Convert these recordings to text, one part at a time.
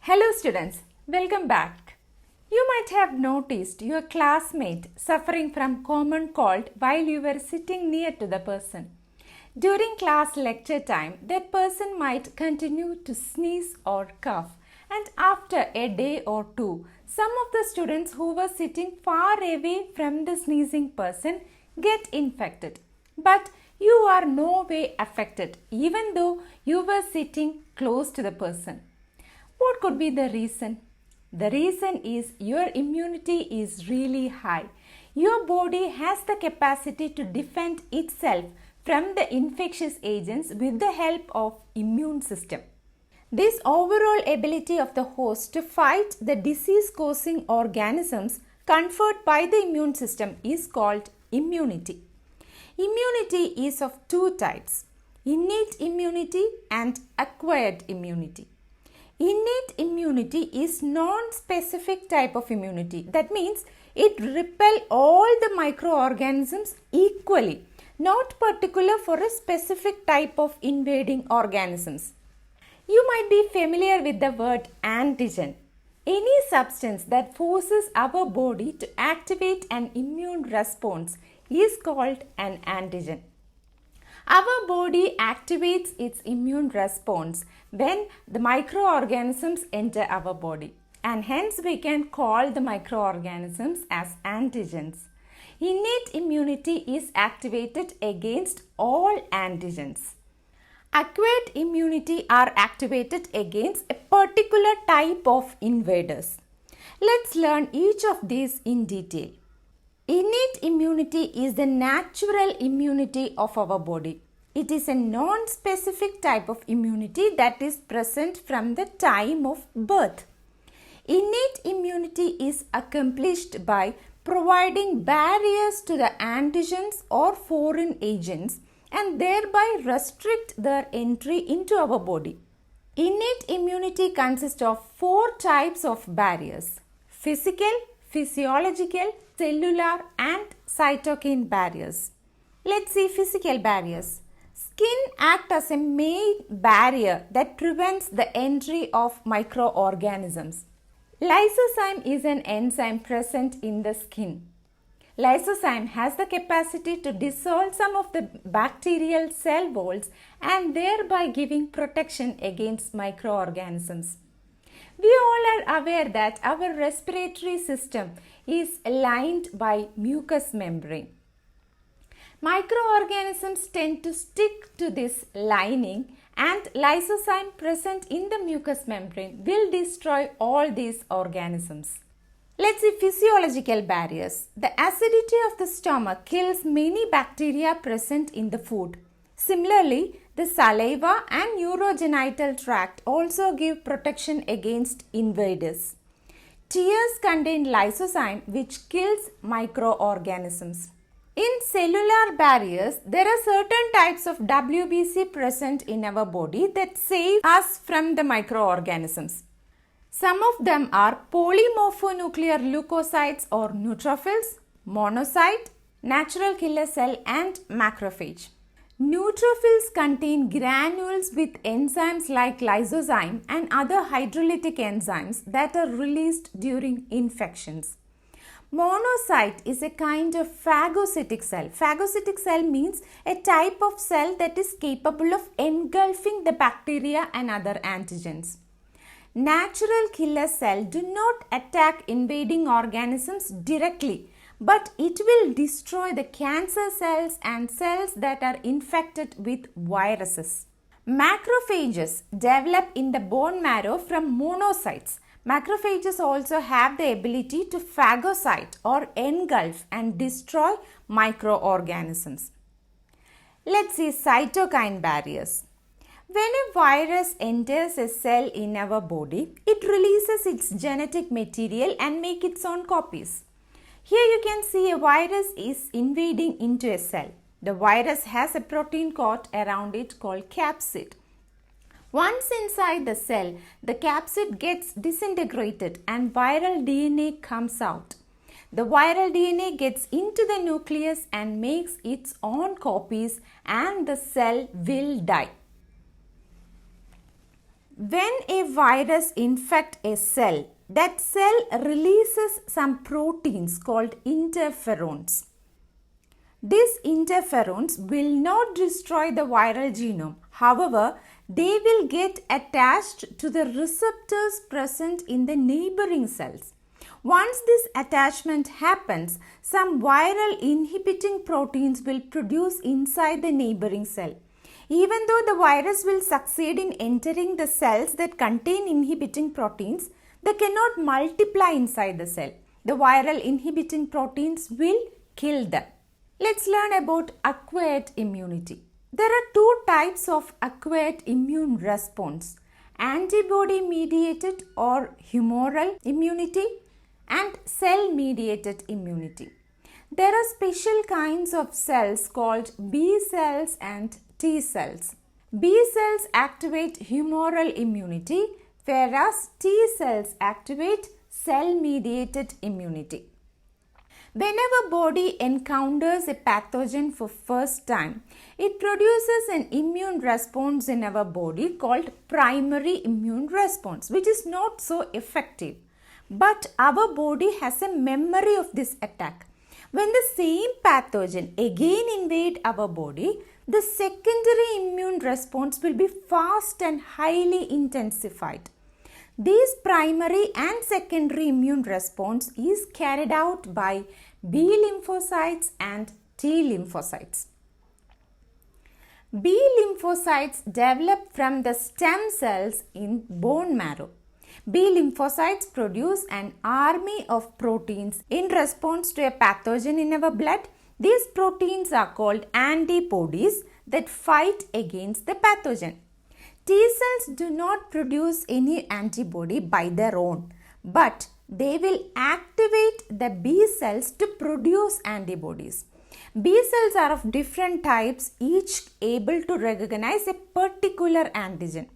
Hello students, welcome back. You might have noticed your classmate suffering from common cold while you were sitting near to the person. During class lecture time, that person might continue to sneeze or cough, and after a day or two, some of the students who were sitting far away from the sneezing person get infected. But you are no way affected even though you were sitting close to the person. What could be the reason? The reason is your immunity is really high. Your body has the capacity to defend itself from the infectious agents with the help of immune system. This overall ability of the host to fight the disease-causing organisms conferred by the immune system is called immunity. Immunity is of two types, innate immunity and acquired immunity. Innate immunity is non-specific type of immunity. That means it repels all the microorganisms equally, not particular for a specific type of invading organisms. You might be familiar with the word antigen. Any substance that forces our body to activate an immune response is called an antigen. Our body activates its immune response when the microorganisms enter our body, and hence we can call the microorganisms as antigens. Innate immunity is activated against all antigens. Acquired immunity are activated against a particular type of invaders. Let's learn each of these in detail. Innate immunity is the natural immunity of our body. It is a non-specific type of immunity that is present from the time of birth. Innate immunity is accomplished by providing barriers to the antigens or foreign agents and thereby restrict their entry into our body. Innate immunity consists of four types of barriers: physical, physiological, cellular and cytokine barriers. Let's see physical barriers. Skin acts as a main barrier that prevents the entry of microorganisms. Lysozyme is an enzyme present in the skin. Lysozyme has the capacity to dissolve some of the bacterial cell walls and thereby giving protection against microorganisms. We all are aware that our respiratory system is lined by mucous membrane. Microorganisms tend to stick to this lining, and lysozyme present in the mucous membrane will destroy all these organisms. Let's see physiological barriers. The acidity of the stomach kills many bacteria present in the food. Similarly, the saliva and urogenital tract also give protection against invaders. Tears contain lysozyme which kills microorganisms. In cellular barriers, there are certain types of WBC present in our body that save us from the microorganisms. Some of them are polymorphonuclear leukocytes or neutrophils, monocyte, natural killer cell and macrophage. Neutrophils contain granules with enzymes like lysozyme and other hydrolytic enzymes that are released during infections. Monocyte is a kind of phagocytic cell. Phagocytic cell means a type of cell that is capable of engulfing the bacteria and other antigens. Natural killer cell do not attack invading organisms directly, but it will destroy the cancer cells and cells that are infected with viruses. Macrophages develop in the bone marrow from monocytes. Macrophages also have the ability to phagocyte or engulf and destroy microorganisms. Let's see cytokine barriers. When a virus enters a cell in our body, it releases its genetic material and makes its own copies. Here you can see a virus is invading into a cell. The virus has a protein coat around it called capsid. Once inside the cell, the capsid gets disintegrated and viral DNA comes out. The viral DNA gets into the nucleus and makes its own copies, and the cell will die. When a virus infects a cell, that cell releases some proteins called interferons. These interferons will not destroy the viral genome. However, they will get attached to the receptors present in the neighboring cells. Once this attachment happens, some viral inhibiting proteins will produce inside the neighboring cell. Even though the virus will succeed in entering the cells that contain inhibiting proteins, they cannot multiply inside the cell. The viral inhibiting proteins will kill them. Let's learn about acquired immunity. There are two types of acquired immune response: antibody mediated or humoral immunity and cell mediated immunity. There are special kinds of cells called B cells and T cells. B cells activate humoral immunity, whereas T cells activate cell-mediated immunity. Whenever body encounters a pathogen for first time, it produces an immune response in our body called primary immune response, which is not so effective. But our body has a memory of this attack. When the same pathogen again invade our body, the secondary immune response will be fast and highly intensified. This primary and secondary immune response is carried out by B lymphocytes and T lymphocytes. B lymphocytes develop from the stem cells in bone marrow. B lymphocytes produce an army of proteins in response to a pathogen in our blood. These proteins are called antibodies that fight against the pathogen. T cells do not produce any antibody by their own, but they will activate the B cells to produce antibodies. B cells are of different types, each able to recognize a particular antigen.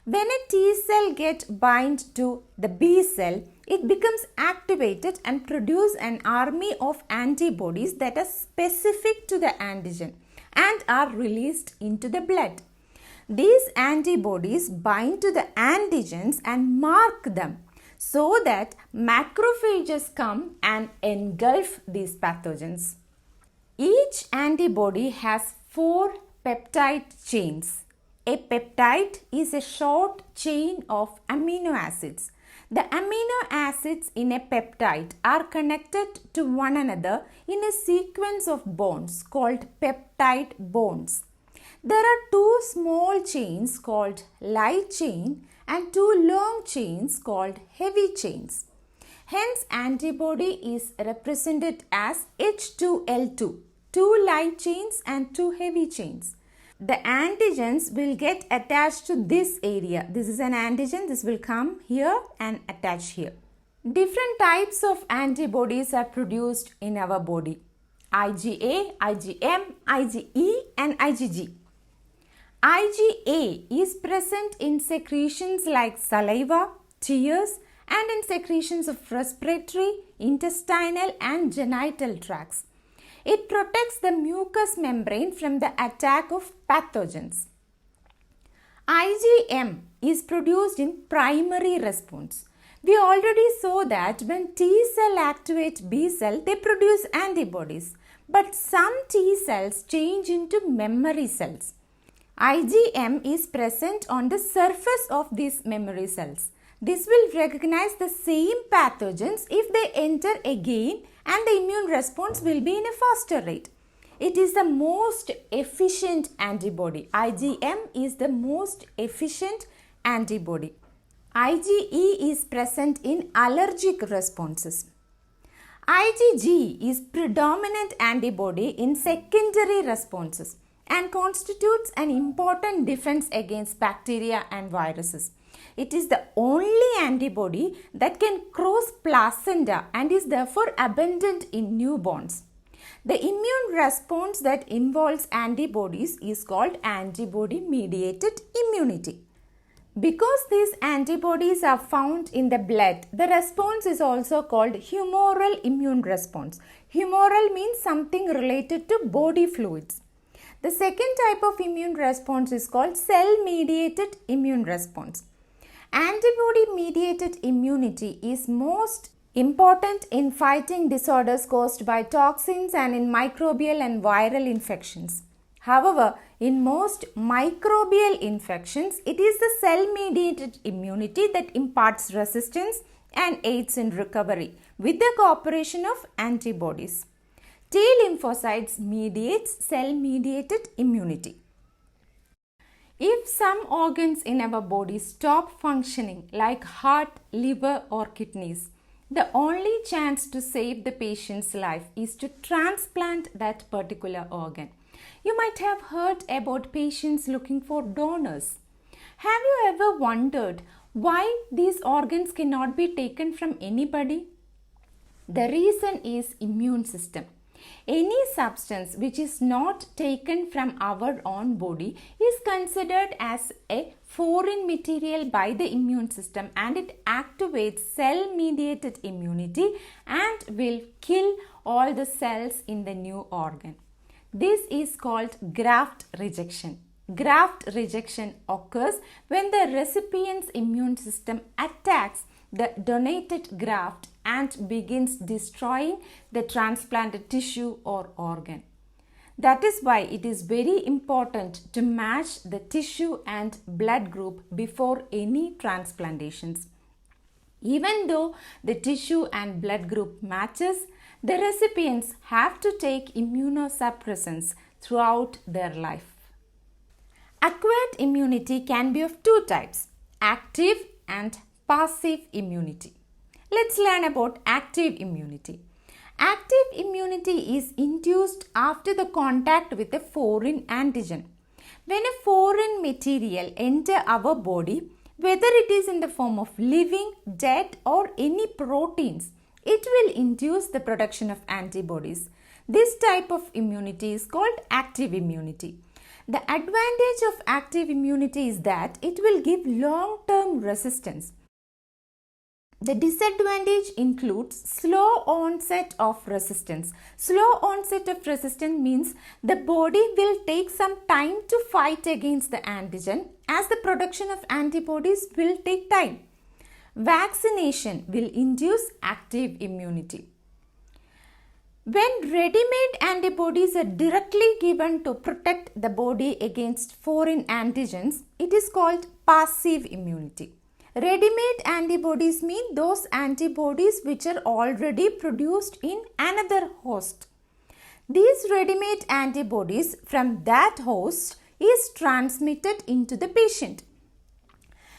When a T cell gets bind to the B cell, it becomes activated and produce an army of antibodies that are specific to the antigen and are released into the blood. These antibodies bind to the antigens and mark them so that macrophages come and engulf these pathogens. Each antibody has 4 peptide chains. A peptide is a short chain of amino acids. The amino acids in a peptide are connected to one another in a sequence of bonds called peptide bonds. There are 2 small chains called light chain and 2 long chains called heavy chains. Hence, antibody is represented as H2L2, 2 light chains and 2 heavy chains. The antigens will get attached to this area. This is an antigen. This will come here and attach here. Different types of antibodies are produced in our body: IgA, IgM, IgE and IgG. IgA is present in secretions like saliva, tears and in secretions of respiratory, intestinal and genital tracts. It protects the mucous membrane from the attack of pathogens. IgM is produced in primary response. We already saw that when T cell activates B cell, they produce antibodies. But some T cells change into memory cells. IgM is present on the surface of these memory cells. This will recognize the same pathogens if they enter again, and the immune response will be in a faster rate. It is the most efficient antibody. IgM is the most efficient antibody. IgE is present in allergic responses. IgG is predominant antibody in secondary responses and constitutes an important defense against bacteria and viruses. It is the only antibody that can cross placenta and is therefore abundant in newborns. The immune response that involves antibodies is called antibody-mediated immunity. Because these antibodies are found in the blood, the response is also called humoral immune response. Humoral means something related to body fluids. The second type of immune response is called cell-mediated immune response. Antibody-mediated immunity is most important in fighting disorders caused by toxins and in microbial and viral infections. However, in most microbial infections, it is the cell-mediated immunity that imparts resistance and aids in recovery with the cooperation of antibodies. T lymphocytes mediates cell-mediated immunity. If some organs in our body stop functioning like heart, liver or kidneys, the only chance to save the patient's life is to transplant that particular organ. You might have heard about patients looking for donors. Have you ever wondered why these organs cannot be taken from anybody? The reason is immune system. Any substance which is not taken from our own body is considered as a foreign material by the immune system, and it activates cell-mediated immunity and will kill all the cells in the new organ. This is called graft rejection. Graft rejection occurs when the recipient's immune system attacks the donated graft and begins destroying the transplanted tissue or organ. That is why it is very important to match the tissue and blood group before any transplantations. Even though the tissue and blood group matches, the recipients have to take immunosuppressants throughout their life. Acquired immunity can be of two types, active and passive immunity. Let's learn about active immunity. Active immunity is induced after the contact with a foreign antigen. When a foreign material enters our body, whether it is in the form of living, dead or any proteins, it will induce the production of antibodies. This type of immunity is called active immunity. The advantage of active immunity is that it will give long-term resistance. The disadvantage includes slow onset of resistance. Slow onset of resistance means the body will take some time to fight against the antigen, as the production of antibodies will take time. Vaccination will induce active immunity. When ready-made antibodies are directly given to protect the body against foreign antigens, it is called passive immunity. Ready-made antibodies mean those antibodies which are already produced in another host. These ready-made antibodies from that host is transmitted into the patient.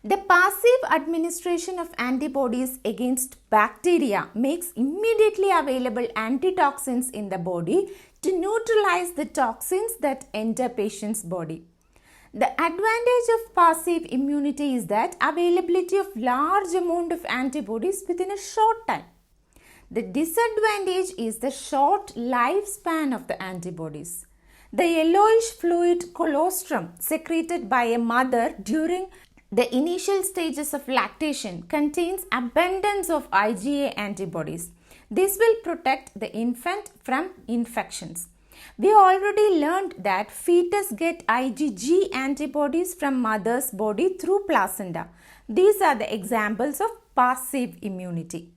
The passive administration of antibodies against bacteria makes immediately available antitoxins in the body to neutralize the toxins that enter patient's body. The advantage of passive immunity is that availability of large amount of antibodies within a short time. The disadvantage is the short lifespan of the antibodies. The yellowish fluid colostrum secreted by a mother during the initial stages of lactation contains abundance of IgE antibodies. This will protect the infant from infections. We already learned that fetus get IgG antibodies from mother's body through placenta. These are the examples of passive immunity.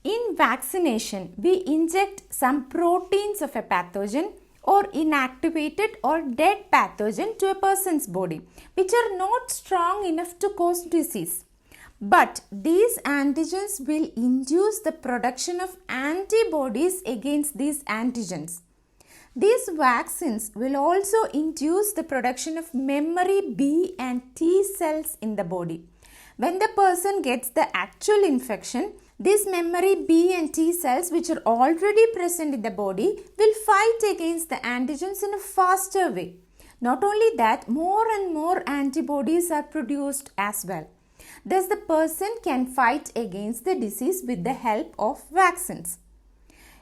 In vaccination, we inject some proteins of a pathogen or inactivated or dead pathogen to a person's body, which are not strong enough to cause disease. But these antigens will induce the production of antibodies against these antigens. These vaccines will also induce the production of memory B and T cells in the body. When the person gets the actual infection, these memory B and T cells, which are already present in the body, will fight against the antigens in a faster way. Not only that, more and more antibodies are produced as well. Thus, the person can fight against the disease with the help of vaccines.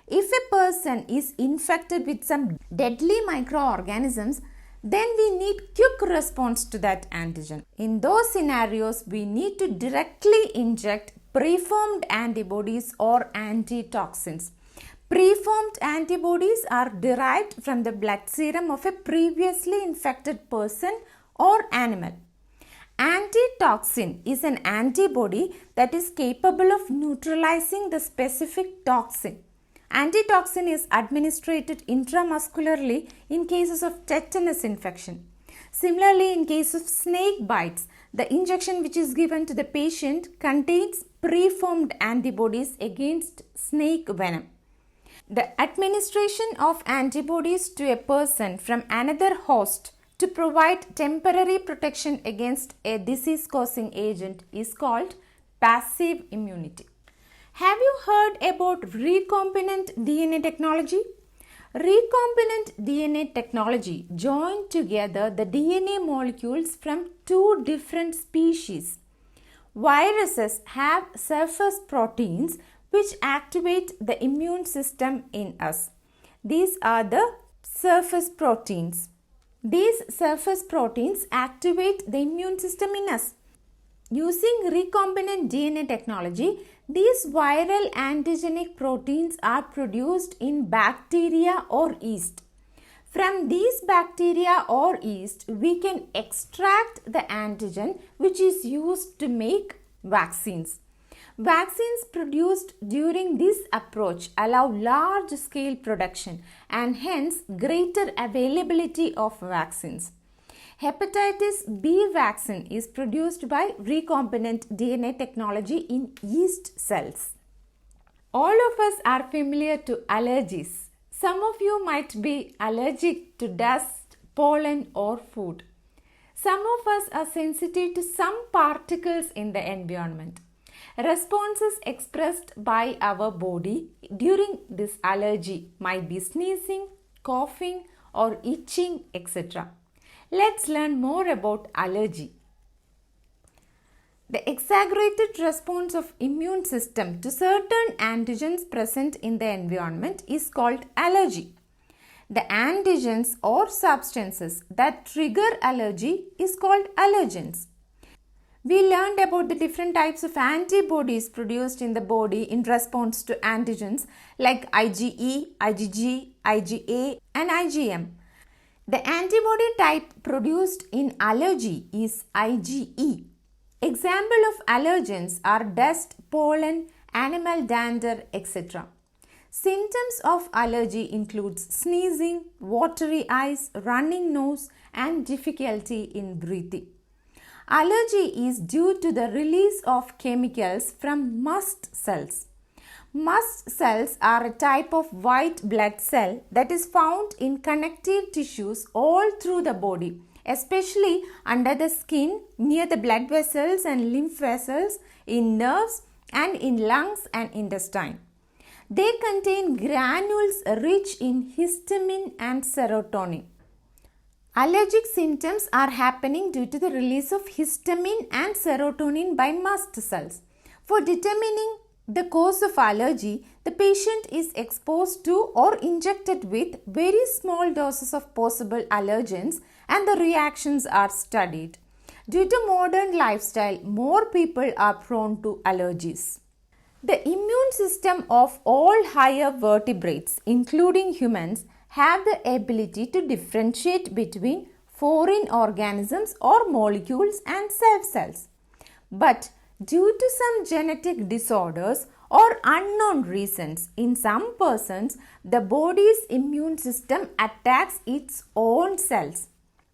If a person is infected with some deadly microorganisms, then we need quick response to that antigen. In those scenarios, we need to directly inject preformed antibodies or antitoxins. Preformed antibodies are derived from the blood serum of a previously infected person or animal. Antitoxin is an antibody that is capable of neutralizing the specific toxin. Antitoxin is administered intramuscularly in cases of tetanus infection. Similarly, in case of snake bites, the injection which is given to the patient contains preformed antibodies against snake venom. The administration of antibodies to a person from another host to provide temporary protection against a disease-causing agent is called passive immunity. Have you heard about recombinant DNA technology? Recombinant DNA technology joined together the DNA molecules from two different species. Viruses have surface proteins which activate the immune system in us. These are the surface proteins. These surface proteins activate the immune system in us. Using recombinant DNA technology, these viral antigenic proteins are produced in bacteria or yeast. From these bacteria or yeast, we can extract the antigen which is used to make vaccines. Vaccines produced during this approach allow large scale production and hence greater availability of vaccines. Hepatitis B vaccine is produced by recombinant DNA technology in yeast cells. All of us are familiar to allergies. Some of you might be allergic to dust, pollen or food. Some of us are sensitive to some particles in the environment. Responses expressed by our body during this allergy might be sneezing, coughing or itching, etc. Let's learn more about allergy. The exaggerated response of immune system to certain antigens present in the environment is called allergy. The antigens or substances that trigger allergy is called allergens. We learned about the different types of antibodies produced in the body in response to antigens like IgE, IgG, IgA and IgM. The antibody type produced in allergy is IgE. Example of allergens are dust, pollen, animal dander, etc. Symptoms of allergy includes sneezing, watery eyes, running nose and difficulty in breathing. Allergy is due to the release of chemicals from mast cells. Mast cells are a type of white blood cell that is found in connective tissues all through the body, especially under the skin, near the blood vessels and lymph vessels, in nerves and in lungs and intestine. They contain granules rich in histamine and serotonin. Allergic symptoms are happening due to the release of histamine and serotonin by mast cells. For determining the cause of allergy, the patient is exposed to or injected with very small doses of possible allergens and the reactions are studied. Due to modern lifestyle, more people are prone to allergies. The immune system of all higher vertebrates, including humans, have the ability to differentiate between foreign organisms or molecules and safe cells. But due to some genetic disorders or unknown reasons, in some persons, the body's immune system attacks its own cells.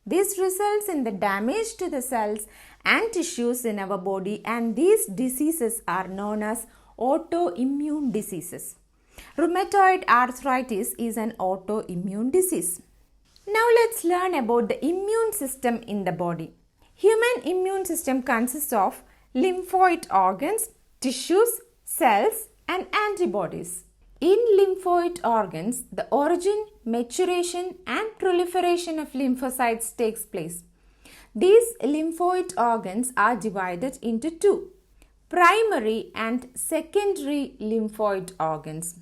This results in the damage to the cells and tissues in our body, and these diseases are known as autoimmune diseases. Rheumatoid arthritis is an autoimmune disease. Now let's learn about the immune system in the body. Human immune system consists of lymphoid organs, tissues, cells and antibodies. In lymphoid organs, the origin, maturation and proliferation of lymphocytes takes place. These lymphoid organs are divided into two: primary and secondary lymphoid organs.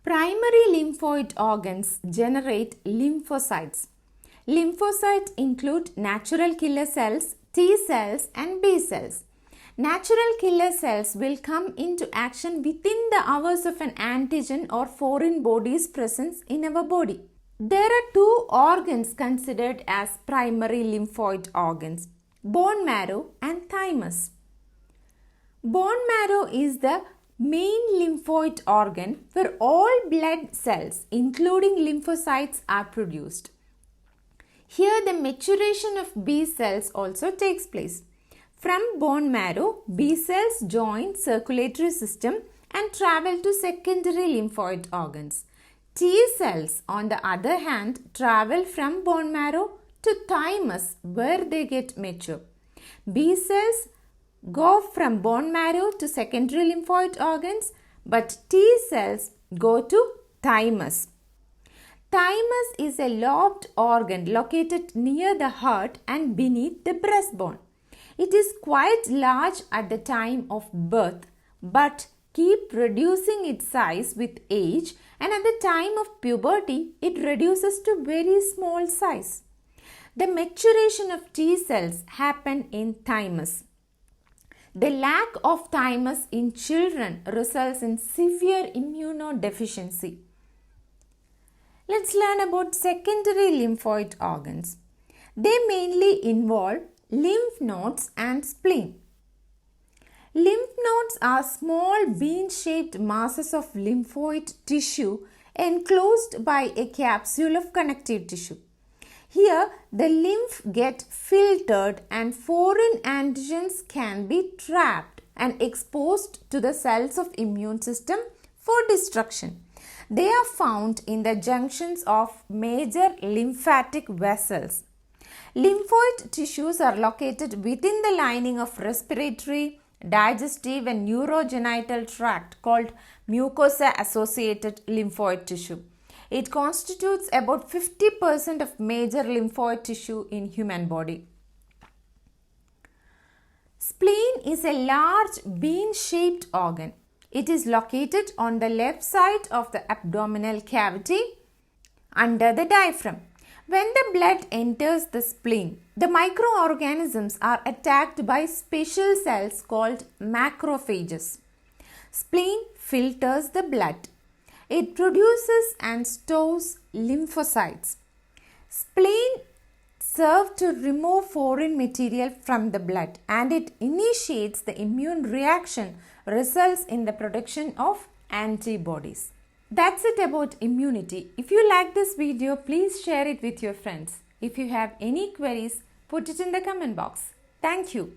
Primary lymphoid organs generate lymphocytes. Lymphocytes include natural killer cells, T cells and B cells. Natural killer cells will come into action within the hours of an antigen or foreign body's presence in our body. There are two organs considered as primary lymphoid organs, bone marrow and thymus. Bone marrow is the main lymphoid organ where all blood cells, including lymphocytes, are produced. Here the maturation of B cells also takes place. From bone marrow, B cells join circulatory system and travel to secondary lymphoid organs. T cells, on the other hand, travel from bone marrow to thymus where they get mature. B cells go from bone marrow to secondary lymphoid organs, but T cells go to thymus. Thymus is a lobed organ located near the heart and beneath the breastbone. It is quite large at the time of birth, but keep reducing its size with age, and at the time of puberty it reduces to very small size. The maturation of T cells happen in thymus. The lack of thymus in children results in severe immunodeficiency. Let's learn about secondary lymphoid organs. They mainly involve lymph nodes and spleen. Lymph nodes are small bean-shaped masses of lymphoid tissue enclosed by a capsule of connective tissue. Here, the lymph gets filtered and foreign antigens can be trapped and exposed to the cells of immune system for destruction. They are found in the junctions of major lymphatic vessels. Lymphoid tissues are located within the lining of respiratory, digestive and urogenital tract called mucosa-associated lymphoid tissue. It constitutes about 50% of major lymphoid tissue in human body. Spleen is a large bean-shaped organ. It is located on the left side of the abdominal cavity under the diaphragm. When the blood enters the spleen, the microorganisms are attacked by special cells called macrophages. Spleen filters the blood. It produces and stores lymphocytes. Spleen serves to remove foreign material from the blood, and it initiates the immune reaction, results in the production of antibodies. That's it about immunity. If you like this video, please share it with your friends. If you have any queries, put it in the comment box. Thank you.